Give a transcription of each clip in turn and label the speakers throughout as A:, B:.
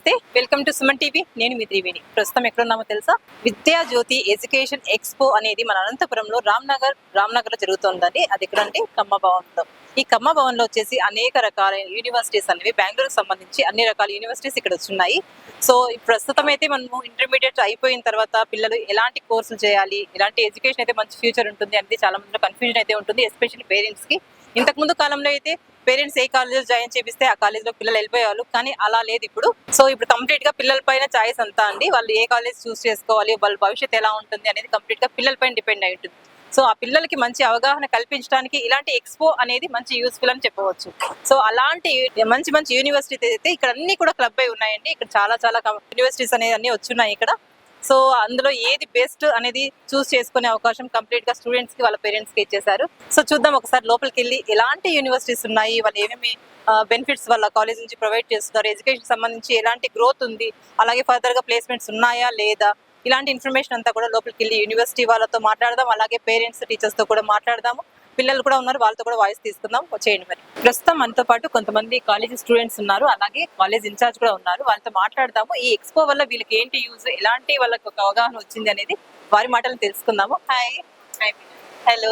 A: నమస్తే, welcome to Suman TV. నేను మీ త్రివేణి. ప్రస్తుతం ఎక్కడున్నామో తెలుసా? విద్యా జ్యోతి ఎడ్యుకేషన్ ఎక్స్పో అనేది మన అనంతపురంలో రామ్నగర్ లో జరుగుతుందండి. అది ఎక్కడంటే కమ్మ భవన్లో. ఈ కమ్మ భవన్లో వచ్చేసి అనేక రకాల యూనివర్సిటీస్ అనేవి బెంగళూరుకు సంబంధించి అన్ని రకాల యూనివర్సిటీస్ ఇక్కడ వచ్చున్నాయి. సో ప్రస్తుతం అయితే మనము ఇంటర్మీడియట్ అయిపోయిన తర్వాత పిల్లలు ఎలాంటి కోర్సులు చేయాలి, ఎలాంటి ఎడ్యుకేషన్ అయితే మంచి ఫ్యూచర్ ఉంటుంది అనేది చాలా మంది కన్ఫ్యూజన్ అయితే ఉంటుంది, ఎస్పెషల్లీ పేరెంట్స్ కి. ఇంతకు ముందు కాలంలో అయితే పేరెంట్స్ ఏ కాలేజ్ జాయిన్ చేపిస్తే ఆ కాలేజ్ లో పిల్లలు వెళ్ళిపోయేవాళ్ళు, కానీ అలా లేదు ఇప్పుడు. సో ఇప్పుడు కంప్లీట్ గా పిల్లల పైన చాయిస్ అంతా అండి. వాళ్ళు ఏ కాలేజ్ చూస్ చేసుకోవాలి, వాళ్ళ భవిష్యత్తు ఎలా ఉంటుంది అనేది కంప్లీట్ గా పిల్లల పైన డిపెండ్ అయి ఉంటుంది. సో ఆ పిల్లలకి మంచి అవగాహన కల్పించడానికి ఇలాంటి ఎక్స్పో అనేది మంచి యూస్ఫుల్ అని చెప్పవచ్చు. సో అలాంటి మంచి మంచి యూనివర్సిటీస్ అయితే ఇక్కడ అన్ని కూడా క్లబ్ అయి ఉన్నాయండి. ఇక్కడ చాలా చాలా యూనివర్సిటీస్ అనేది అన్ని వచ్చున్నాయి ఇక్కడ. సో అందులో ఏది బెస్ట్ అనేది చూస్ చేసుకునే అవకాశం కంప్లీట్ గా స్టూడెంట్స్ కి వాళ్ళ పేరెంట్స్ కి ఇచ్చేసారు. సో చూద్దాం ఒకసారి లోపలికి వెళ్ళి ఎలాంటి యూనివర్సిటీస్ ఉన్నాయి, వాళ్ళు ఏమేమి బెనిఫిట్స్ వాళ్ళ కాలేజ్ నుంచి ప్రొవైడ్ చేస్తున్నారు, ఎడ్యుకేషన్ సంబంధించి ఎలాంటి గ్రోత్ ఉంది, అలాగే ఫర్దర్ గా ప్లేస్మెంట్స్ ఉన్నాయా లేదా, ఇలాంటి ఇన్ఫర్మేషన్ అంతా కూడా లోపలికి వెళ్ళి యూనివర్సిటీ వాళ్ళతో మాట్లాడదాం, అలాగే పేరెంట్స్ టీచర్స్ తో కూడా మాట్లాడదాము. పిల్లలు కూడా ఉన్నారు, వాళ్ళతో కూడా వాయిస్ తీసుకుందాం. వచ్చేయండి. మరి ప్రస్తుతం మనతో పాటు కొంతమంది కాలేజ్ స్టూడెంట్స్ ఉన్నారు, అలాగే కాలేజ్ ఇన్ఛార్జ్ కూడా ఉన్నారు. వాళ్ళతో మాట్లాడదాము. ఈ ఎక్స్పో వల్ల వీళ్ళకి ఏంటి యూజ్, ఎలాంటి వాళ్ళకి ఒక అవగాహన వచ్చింది అనేది వారి మాటలు తెలుసుకుందాము. హాయ్. హలో.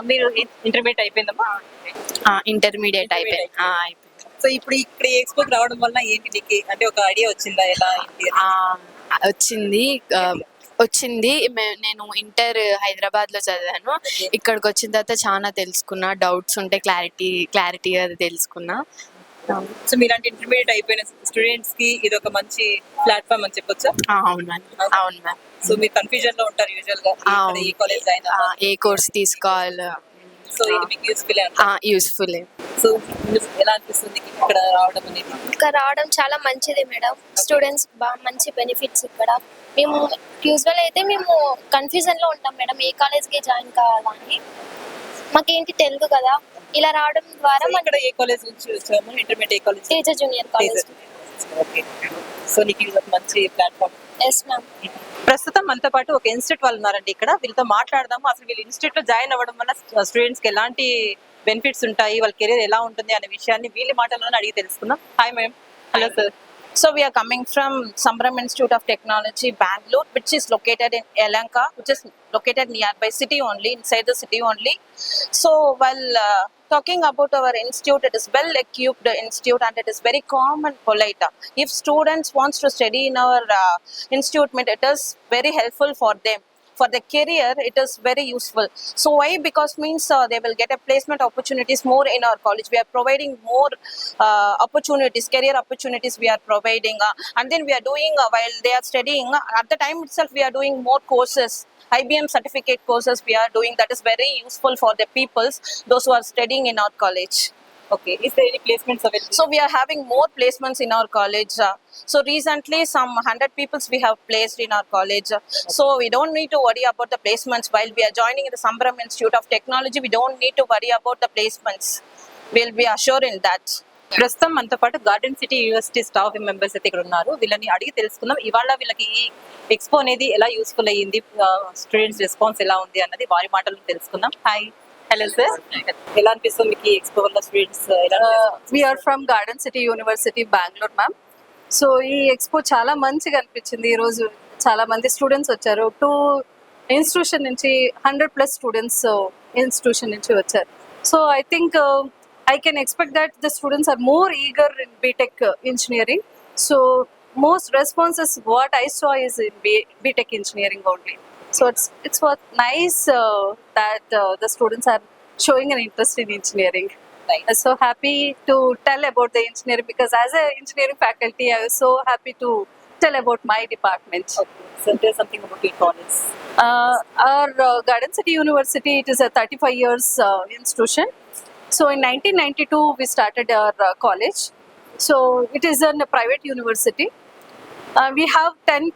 A: మీరు ఇంటర్మీడియట్ అయిపోయిందమ్మా?
B: ఇంటర్మీడియట్ అయిపోయింది.
A: సో ఇప్పుడు ఇక్కడ ఎక్స్పోకి రావడం వల్ల ఏంటి నీకు అంటే ఒక ఐడియా వచ్చిందా ఎలా ఏంటి?
B: వచ్చింది. నేను ఇంటర్ హైదరాబాద్ లో చదివాను. ఇక్కడికి వచ్చిన తర్వాత చాలా తెలుసుకున్నా, డౌట్స్ ఉంటే క్లారిటీగా తెలుసుకున్నా.
A: సో మీలాంటి ఇంటర్మీడియట్ అయిపోయిన స్టూడెంట్స్ కి ఇది ఒక మంచి ప్లాట్ఫామ్ అని చెప్పొచ్చా?
B: అవును మ్యామ్.
A: సో మీరు కన్ఫ్యూజన్ లో ఉంటారు యూజువల్ గా, ఏ కాలేజ్ అయినా
B: ఏ కోర్స్ తీసుకోవాలి.
A: సో ఇది మీకు
B: యూస్ఫుల్.
A: సో ఎలా అనిపిస్తుంది ఇక్కడ రావడం అనేది?
C: ఇక్కడ రావడం చాలా మంచిది మేడం. స్టూడెంట్స్ బాగా మంచి బెనిఫిట్స్ ఇక్కడ. మేము యూజువల్ అయితే మేము కన్ఫ్యూజన్ లో ఉంటాం మేడం, ఏ కాలేజ్ కి జాయిన్ కావాలని. మాకేంటి తెలుగు కదా, ఇలా రావడం ద్వారా
A: ఇక్కడ ఏ కాలేజ్ నుంచి వచ్చాము? ఇంటర్మీడియట్ ఏ college?
C: Teja junior college.
A: Okay. So నీకు ఇది ఒక మంచి ప్లాట్ఫామ్.
C: Yes ma'am.
A: ప్రస్తుతం మనతో పాటు ఒక ఇన్స్టిట్యూట్ వాళ్ళు ఉన్నారండి ఇక్కడ. వీళ్ళతో మాట్లాడదాము. అసలు వీళ్ళు ఇన్స్టిట్యూట్ లో జాయిన్ అవ్వడం వల్ల స్టూడెంట్స్ కి ఎలాంటి బెనిఫిట్స్ ఉంటాయి, వాళ్ళ కెరీర్ ఎలా ఉంటుంది అనే విషయాన్ని వీళ్ళ మాటల్లోనే అడిగి తెలుసుకుందాం. Hi madam. Hello sir.
D: So we are coming from Sambram Institute of Technology, Bangalore, which is located in Yelahanka, which is located nearby city only, inside the city only. So while talking about our institute, it is well equipped institute and it is very calm and polite. If students wants to study in our institute, it is very helpful for them. For their career, it is very useful. So why? Because means they will get a placement opportunities more in our college. We are providing more opportunities, career opportunities we are providing. And then we are doing, while they are studying, at the time itself we are doing more courses. IBM certificate courses we are doing, that is very useful for the peoples, those who are studying in our college.
A: Okay. Is there any placements available?
D: So we are having more placements in our college. So recently some 100 peoples we have placed in our college. So we don't need to worry about the placements. While we are joining the Sambram Institute of Technology, we don't need to worry about the placements. We'll be assured in that.
A: ప్రస్తుతం మనతో పాటు garden city university staff members అయితే ఇక్కడ ఉన్నారు. వీళ్ళని అడిగి తెలుసుకుందాం ఇవాళ వీళ్ళకి ఈ ఎక్స్పో అనేది ఎలా యూస్ఫుల్ అయ్యింది, స్టూడెంట్స్ రెస్పాన్స్ ఎలా ఉంది అన్నది వారి మాటలు తెలుసుకుందాం. హాయ్. Hello sir. ఎలా అనిపిస్తుంది మీకు ఈ ఎక్స్పో వల్ల students?
E: We are from Garden City University, Bangalore, ma'am. So ఈ ఎక్స్పో చాలా మంచిగా అనిపించింది. ఈరోజు చాలా మంది స్టూడెంట్స్ వచ్చారు. ఇన్స్టిట్యూషన్ నుంచి 100+ స్టూడెంట్స్ ఇన్స్టిట్యూషన్ నుంచి వచ్చారు. So I think I can expect that the students are more eager in BTech engineering. So most responses what I saw is in BTech engineering only. So it's what nice that the students are showing an interest in engineering.
A: Right.
E: I'm so happy to tell about the engineering because as a engineering faculty I was so happy to tell about my department.
A: Okay. So tell something about your college.
E: Our Garden City University, it is a 35 years institution. So in 1992 we started our college. So it is a private university. We have 10+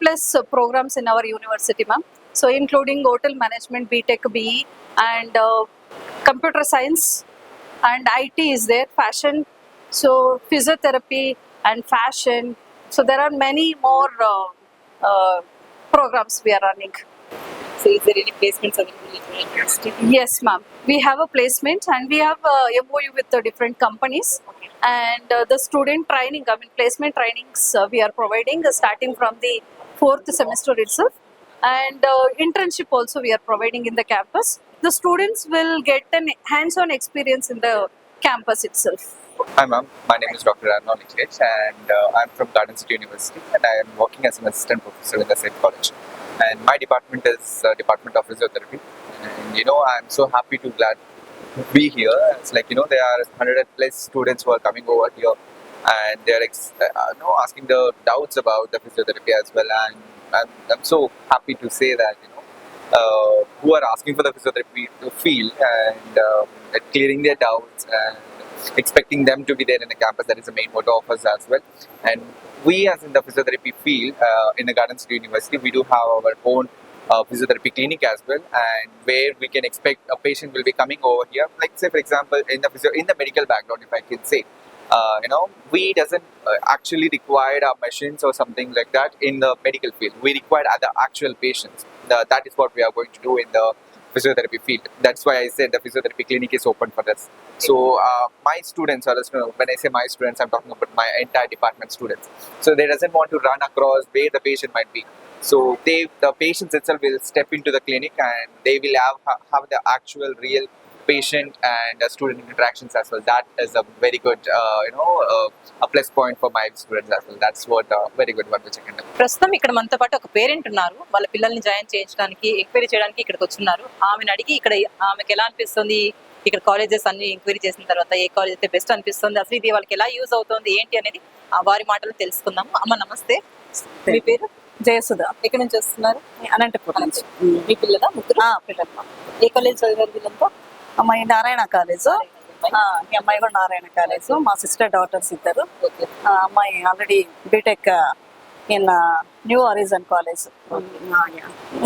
E: programs in our university, ma'am. So including hotel management, BTech, BE, and computer science, and IT is there, fashion, so physiotherapy and fashion. So there are many more programs we are running.
A: So is there any placements available at your university?
E: Yes, ma'am. We have a placement and we have MOU with the different companies. And the student training, I mean placement trainings we are providing starting from the 4th semester itself. And internship also we are providing in the campus. The students will get an hands-on experience in the campus itself.
F: Hi ma'am, my name is Dr. Arnold Niklesh and I'm from Garden City University and I am working as an assistant professor in the same college. And my department is Department of Physiotherapy. And you know, I'm so happy to glad to be here. It's like, you know, there are 100 plus students who are coming over here and they're asking the doubts about the physiotherapy as well. And I'm so happy to say that, you know, who are asking for the physiotherapy field and clearing their doubts and expecting them to be there in the campus. That is the main motto of us as well. And we as in the physiotherapy field in the Garden City University, we do have our own physiotherapy clinic as well, and where we can expect a patient will be coming over here. Like say for example, in the medical background, if I can say, you know, we doesn't actually require our machines or something like that in the medical field. We require other actual patients. That is what we are going to do in the physiotherapy field. That's why I said the physiotherapy clinic is open for us. So my students, or when I say my students, I'm talking about my entire department students. So they doesn't want to run across where the patient might be. So the patients itself will step into the clinic and they will have the actual real patient and student interactions as well. That is a very good, a plus point for my students as well. That's what very good one which I can do.
A: ప్రస్తుతం ఇక్కడ మనతో పాటు ఒక parent ఉన్నారు. వాళ్ళ పిల్లల్ని join చేయించడానికి, enquiry చేయడానికి ఇక్కడికి వచ్చున్నారు. ఆమెను అడిగి ఇక్కడ ఆమెకి ఎలా అనిపిస్తుంది, ఇక్కడ కాలేజెస్ అన్ని ఎంక్వైరీ చేసిన తర్వాత ఏ కాలేజ్ అయితే బెస్ట్ అనిపిస్తుంది, అసలు ఇది వాళ్ళకి ఎలా యూజ్ అవుతుంది ఏంటి అనేది వారి మాటలు తెలుసుకుందాము. అమ్మ నమస్తే, మీ పేరు?
E: జయసుధ.
A: ఎక్కడి నుంచి వస్తున్నారు?
E: అనంతపురం నుంచి.
A: మీ పిల్లల ముగ్గురు?
E: పిల్లలు.
A: ఏ కాలేజ్ చదివారు వీళ్ళంతా?
E: అమ్మాయి నారాయణ కాలేజ్, ఈ అమ్మాయి కూడా నారాయణ కాలేజ్. మా సిస్టర్ డాటర్స్ ఇద్దరు. అమ్మాయి already BTech in New Horizon college.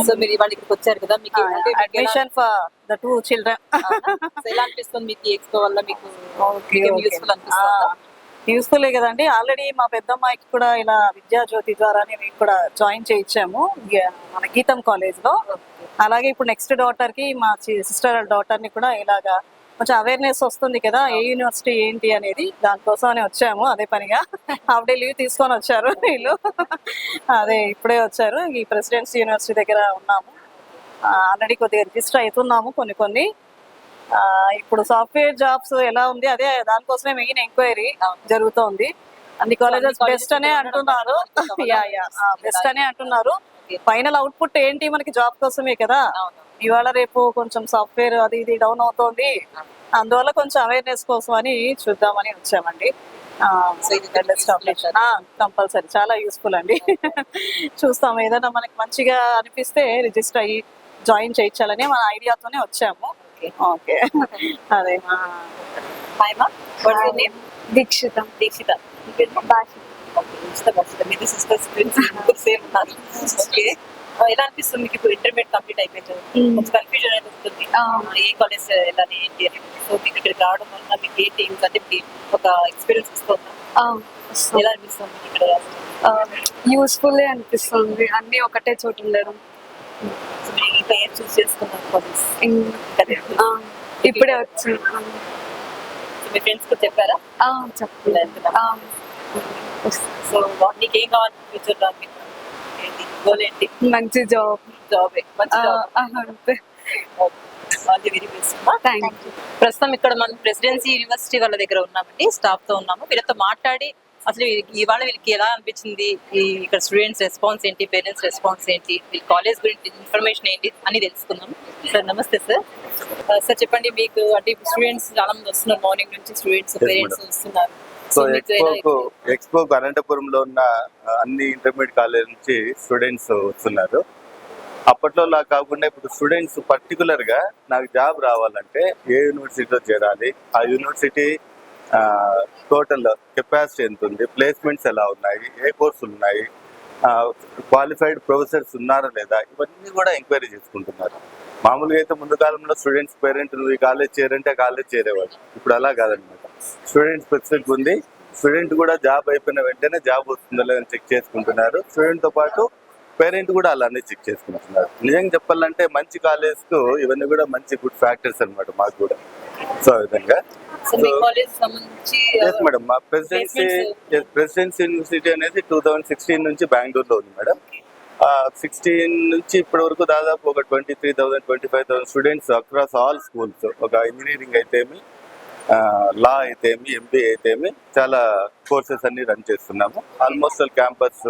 A: So మీరు ఇవాళ ఇక్కడికి వచ్చారు కదా, మీకు
E: అడ్మిషన్ ఫర్ ద 2 children.
A: ఎలా అనిపిస్తుంది మీకు ఎక్స్పో వల్ల? మీకు యూస్ఫుల్ అనిపిస్తుంది?
E: యూస్ఫుల్ కదండి. ఆల్రెడీ మా పెద్దమ్మాయికి కూడా ఇలా విద్యా జ్యోతి ద్వారానే మేము కూడా జాయిన్ చేయించాము మన గీతం కాలేజ్ లో. అలాగే ఇప్పుడు నెక్స్ట్ డాటర్ కి, మా సిస్టర్ డాటర్ ని కూడా ఇలాగా కొంచెం అవేర్నెస్ వస్తుంది కదా ఏ యూనివర్సిటీ ఏంటి అనేది, దానికోసమని వచ్చాము. అదే పనిగా హాఫ్ డే లీవ్ తీసుకొని వచ్చారు వీళ్ళు. అదే ఇప్పుడే వచ్చారు. ఈ ప్రెసిడెన్సీ యూనివర్సిటీ దగ్గర ఉన్నాము. ఆల్రెడీ కొద్దిగా రిజిస్టర్ అవుతున్నాము కొన్ని. ఇప్పుడు సాఫ్ట్వేర్ జాబ్స్ ఎలా ఉంది, అదే దానికోసమే మెయిన్ ఎంక్వైరీ జరుగుతోంది. అన్ని కాలేజెస్ బెస్ట్ అనే అంటున్నారు. బెస్ట్ అనే అంటున్నారు. ఫైనల్ అవుట్పుట్ ఏంటి మనకి జాబ్ కోసమే కదా. ఇవాళ రేపు కొంచెం సాఫ్ట్వేర్ అది ఇది డౌన్ అవుతోంది. అందువల్ల కొంచెం అవేర్నెస్ కోసం అని చూద్దామని వచ్చామండి. కంపల్సరీ చాలా యూస్ఫుల్ అండి. చూస్తాము, ఏదైనా మనకి మంచిగా అనిపిస్తే రిజిస్టర్ అయ్యి జాయిన్ చేయించాలని మన ఐడియాతోనే వచ్చాము. ఓకే అదే.
A: హాయ్ మా, వాట్స్ యువర్ నేమ్?
C: దీక్షిత.
A: మీరు సిస్టర్స్ సేమ్ ఉన్నారు. ఓకే, ఎలా అనిపిస్తుంది మీకు ఇప్పుడు ఇంటర్మీడియట్ కంప్లీట్ అయిపోయింది? కన్ఫ్యూజన్ అనేది వస్తుంది, ఏ కాలేజ్ వెళ్ళాలి ఏంటి అని. సో మీకు ఇక్కడికి రావడం వల్ల మీకు ఏంటి యూజ్ అంటే ఒక ఎక్స్పీరియన్స్ ఇస్తుందా? ఎలా అనిపిస్తుంది ఇక్కడ?
C: యూస్ఫుల్ అనిపిస్తుంది, అన్ని ఒకటే చోటు ఉండడం.
A: సో మీరు ఇంకా ఏం చూస్ చేసుకున్నారు కాలేజ్?
C: ఇప్పుడే వచ్చి
A: మీ ఫ్రెండ్స్ కూడా చెప్పారా? సో నీకు ఏం కావాలి ఫ్యూచర్ లో? ఏంటి గోల్ ఏంటి?
C: మంచి జాబ్.
A: మంచి ప్రస్తుతం ఇక్కడ మనం ప్రెసిడెన్సీ యూనివర్సిటీ వాళ్ళ దగ్గర ఉన్నామండి, స్టాఫ్ తో ఉన్నాము. వీళ్ళతో మాట్లాడి అసలు ఇవాళ వీళ్ళకి ఎలా అనిపించింది, ఇక్కడ స్టూడెంట్స్ రెస్పాన్స్ ఏంటి, పేరెంట్స్ రెస్పాన్స్ ఏంటి, వీళ్ళ కాలేజ్ గురించి ఇన్ఫర్మేషన్ ఏంటి అని తెలుసుకుందాం. సార్ నమస్తే సార్. సార్ చెప్పండి, మీకు అంటే స్టూడెంట్స్ చాలా మంది వస్తున్నారు, మార్నింగ్ నుంచి స్టూడెంట్స్ పేరెంట్స్ వస్తున్నారు.
G: సో ఎక్స్పోకు అనంతపురంలో ఉన్న అన్ని ఇంటర్మీడియట్ కాలేజ్ నుంచి స్టూడెంట్స్ వస్తున్నారు. అప్పట్లో లా కాకుండా ఇప్పుడు స్టూడెంట్స్ పర్టికులర్ గా నాకు జాబ్ రావాలంటే ఏ యూనివర్సిటీలో చేరాలి, ఆ యూనివర్సిటీ టోటల్ కెపాసిటీ ఎంత ఉంది, ప్లేస్మెంట్స్ ఎలా ఉన్నాయి, ఏ కోర్సులు ఉన్నాయి, క్వాలిఫైడ్ ప్రొఫెసర్స్ ఉన్నారా లేదా, ఇవన్నీ కూడా ఎంక్వైరీ చేసుకుంటున్నారు. మామూలుగా అయితే ముందు కాలంలో స్టూడెంట్స్ పేరెంట్ నువ్వు ఈ కాలేజ్ చేరంటే కాలేజ్ చేరేవాళ్ళు. ఇప్పుడు అలా కాదనమాట. స్టూడెంట్ స్పెసిఫిక్ ఉంది. స్టూడెంట్ కూడా జాబ్ అయిపోయిన వెంటనే జాబ్ వస్తుందో లేదని చెక్ చేసుకుంటున్నారు. స్టూడెంట్తో పాటు పేరెంట్ కూడా అలానే చెక్ చేసుకుంటున్నారు. నిజంగా చెప్పాలంటే మంచి కాలేజ్కు ఇవన్నీ కూడా మంచి గుడ్ ఫ్యాక్టర్స్ అన్నమాట మాకు కూడా. సో ఆ విధంగా
A: సో మీ కాలేజ్ సంబంధించి
G: ఎస్ మేడం, మా ప్రెసిడెన్సీ యూనివర్సిటీ అనేది 2016 నుంచి బెంగళూరులో ఉంది మేడం. 16 నుంచి ఇప్పటి వరకు దాదాపు ఒక 23,000-25,000 స్టూడెంట్స్ అక్రాస్ ఆల్ స్కూల్స్, ఒక ఇంజనీరింగ్ అయితేమి, లా అయితేమి, ఎంబీఏ అయితేమి, చాలా కోర్సెస్ అన్ని రన్ చేస్తున్నాము. Almost campus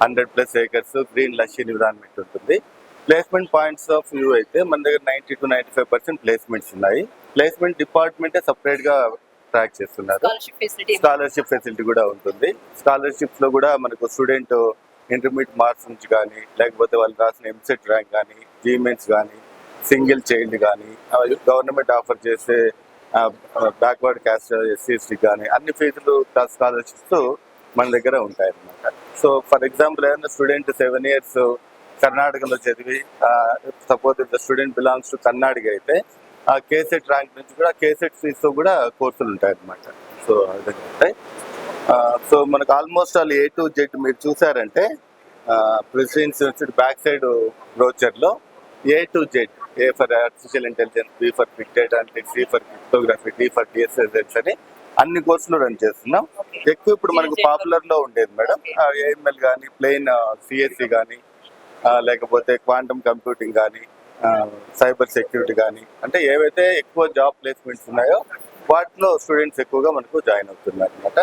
G: 100+ acres, green lush environment ఉంటుంది. ప్లేస్మెంట్ పాయింట్స్ ఆఫ్ వ్యూ అయితే మన దగ్గర 90-95% ప్లేస్మెంట్స్ ఉన్నాయి. ప్లేస్మెంట్ డిపార్ట్మెంటే సపరేట్గా ట్రాక్ చేస్తున్నారు. స్కాలర్షిప్ ఫెసిలిటీ కూడా ఉంటుంది. స్కాలర్షిప్స్ లో కూడా మనకు స్టూడెంట్ ఇంటర్మీడియట్ మార్క్స్ నుంచి కానీ, లేకపోతే వాళ్ళు రాసిన ఎంసెట్ ర్యాంక్ కానీ, జీమెన్స్ కానీ, సింగిల్ చైల్డ్ కానీ, గవర్నమెంట్ ఆఫర్ చేసే బ్యాక్వర్డ్ క్యాస్ట్ SC/ST కానీ అన్ని ఫీజులు స్కాలర్షిప్స్ మన దగ్గర ఉంటాయి అన్నమాట. సో ఫర్ ఎగ్జాంపుల్ ఏదైనా స్టూడెంట్ 7 years కర్ణాటకలో చదివి, suppose the student belongs to Karnataka అయితే ఆ కేసెట్ ర్యాంక్ నుంచి కూడా కేసెట్ ఫీజుతో కూడా కోర్సులు ఉంటాయి అన్నమాట. సో అదే ఉంటాయి. సో మనకు almost all A to Z మీరు చూసారంటే ప్రెసిడెన్సీ యూనివర్సిటీ బ్యాక్ సైడ్ బ్రోచర్లో A to Z, A for artificial intelligence, B for big data analytics, C for cryptography, D for DSS అని అన్ని కోర్సులు రన్ చేస్తున్నాం. ఎక్కువ ఇప్పుడు మనకు పాపులర్ లో ఉండేది మేడం AML కానీ, ప్లెయిన్ CSC కానీ, లేకపోతే క్వాంటమ్ కంప్యూటింగ్ కానీ, సైబర్ సెక్యూరిటీ కానీ, అంటే ఏవైతే ఎక్కువ జాబ్ ప్లేస్మెంట్స్ ఉన్నాయో వాటిలో స్టూడెంట్స్ ఎక్కువగా మనకు జాయిన్ అవుతున్నారు అనమాట.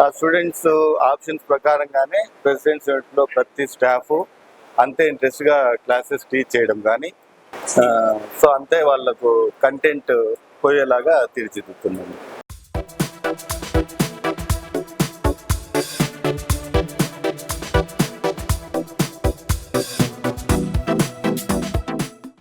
G: ఆ స్టూడెంట్స్ ఆప్షన్స్ ప్రకారంగానే ప్రెసిడెంట్స్ లో ప్రతి స్టాఫ్ అంతే ఇంట్రెస్ట్గా క్లాసెస్ టీచ్ చేయడం కానీ, సో అంతే వాళ్ళకు కంటెంట్ పోయేలాగా తీర్చిదిద్దుతున్నాము.